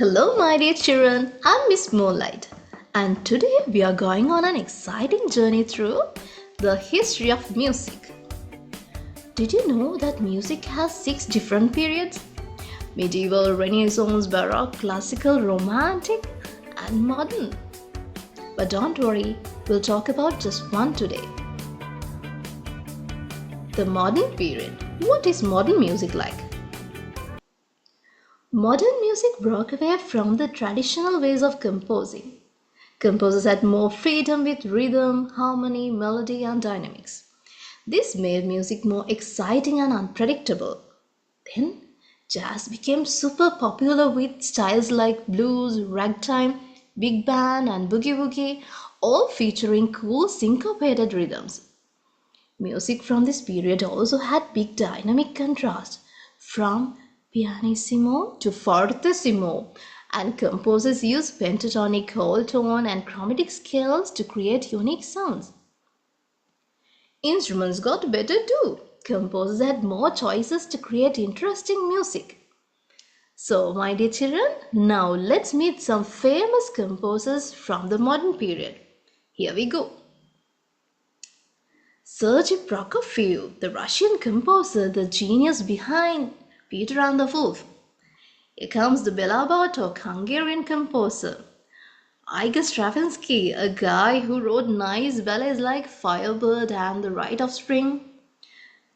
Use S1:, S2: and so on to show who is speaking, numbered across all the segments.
S1: Hello, my dear children. I'm Miss Moonlight, and today we are going on an exciting journey through the history of music. Did you know that music has 6 different periods? Medieval, Renaissance, Baroque, Classical, Romantic, and Modern. But don't worry, we'll talk about just one today. The Modern period. What is modern music like? Modern music broke away from the traditional ways of composing. Composers had more freedom with rhythm, harmony, melody, and dynamics. This made music more exciting and unpredictable. Then, jazz became super popular with styles like blues, ragtime, big band, and boogie woogie, all featuring cool syncopated rhythms. Music from this period also had big dynamic contrast, from pianissimo to fortissimo, and composers used pentatonic, whole tone, and chromatic scales to create unique sounds. Instruments got better too. Composers had more choices to create interesting music. So, my dear children, now let's meet some famous composers from the modern period. Here we go. Sergey Prokofiev, the Russian composer, the genius behind Peter and the Wolf. Here comes the Béla Bartók, Hungarian composer. Igor Stravinsky, a guy who wrote nice ballets like Firebird and The Rite of Spring.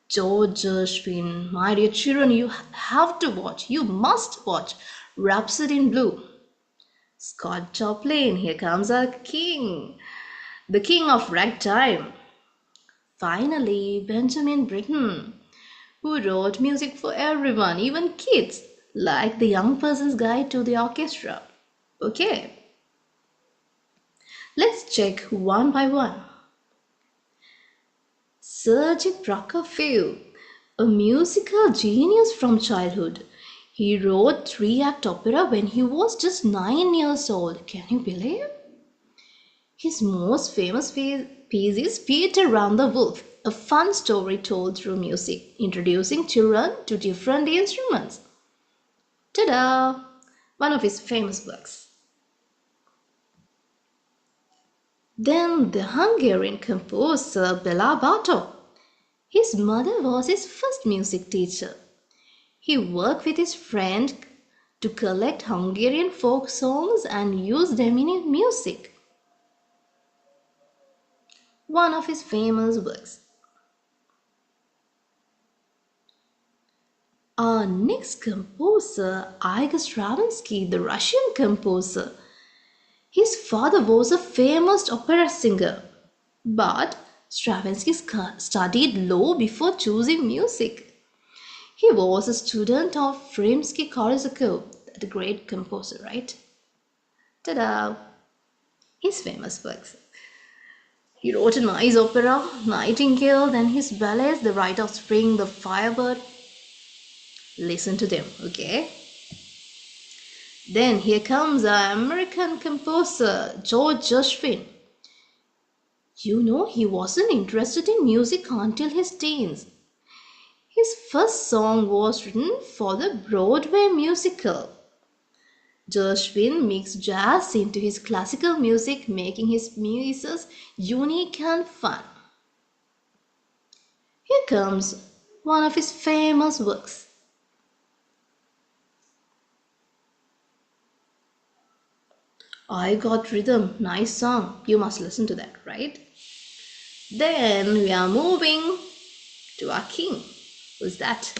S1: Gershwin, my dear children, you have to watch, you must watch Rhapsody in Blue. Scott Joplin, here comes our king, the king of ragtime. Finally, Benjamin Britten, who wrote music for everyone, even kids, like The Young Person's Guide to the Orchestra. Okay, let's check one by one. Sergey Prokofiev, a musical genius from childhood. He wrote 3-act opera when he was just 9 years old. Can you believe? His most famous piece is Peter and the Wolf, a fun story told through music, introducing children to different instruments. Ta-da! One of his famous works. Then the Hungarian composer Béla Bartók. His mother was his first music teacher. He worked with his friend to collect Hungarian folk songs and use them in his music. One of his famous works. Our next composer, Igor Stravinsky, the Russian composer. His father was a famous opera singer, but Stravinsky studied law before choosing music. He was a student of Rimsky-Korsakov, the great composer, right? Ta-da! His famous works. He wrote a nice opera, Nightingale, then his ballets, The Rite of Spring, The Firebird. Listen to them, okay? Then here comes our American composer, George Gershwin. You know, he wasn't interested in music until his teens. His first song was written for the Broadway musical. Gershwin mixed jazz into his classical music, making his pieces unique and fun. Here comes one of his famous works. I Got Rhythm, nice song. You must listen to that, right? Then we are moving to our king. Who's that?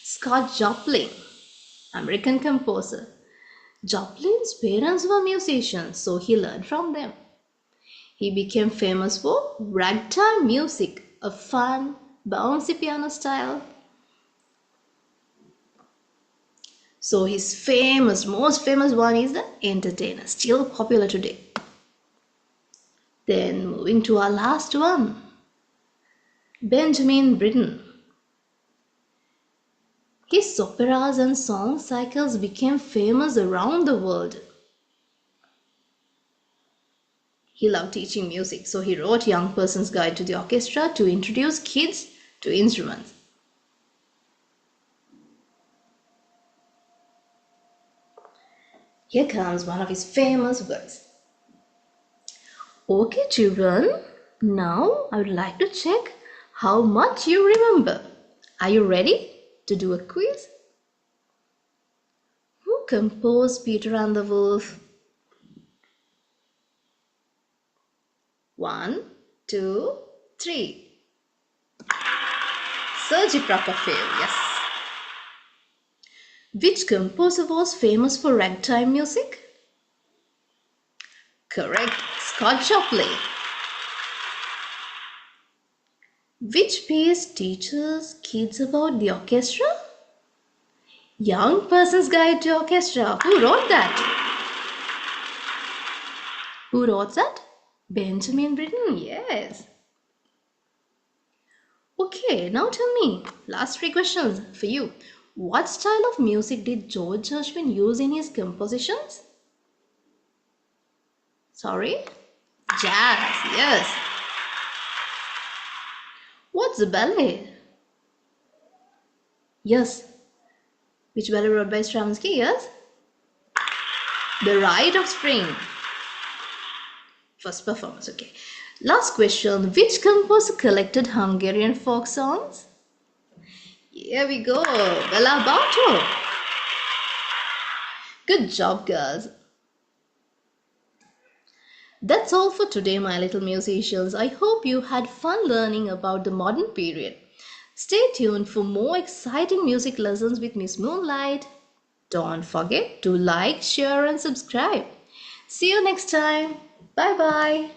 S1: Scott Joplin, American composer. Joplin's parents were musicians, so he learned from them. He became famous for ragtime music, a fun, bouncy piano style. So his most famous one is The Entertainer, still popular today. Then moving to our last one, Benjamin Britten. His operas and song cycles became famous around the world. He loved teaching music, so he wrote Young Person's Guide to the Orchestra to introduce kids to instruments. Here comes one of his famous works. Okay, children, now I would like to check how much you remember. Are you ready to do a quiz? Who composed Peter and the Wolf? 1, 2, 3. Sergey Prokofiev, yes. Which composer was famous for ragtime music? Correct, Scott Joplin. Which piece teaches kids about the orchestra? Young Person's Guide to Orchestra. Who wrote that? Who wrote that? Benjamin Britten, yes. Okay, now tell me, last 3 questions for you. What style of music did George Gershwin use in his compositions? Sorry? Jazz, yes. What's a ballet? Yes. Which ballet wrote by Stravinsky? Yes. The Rite of Spring. First performance, okay. Last question. Which composer collected Hungarian folk songs? Here we go. Béla Bartók. Good job, girls. That's all for today, my little musicians. I hope you had fun learning about the modern period. Stay tuned for more exciting music lessons with Miss Moonlight. Don't forget to like, share and subscribe. See you next time. Bye bye.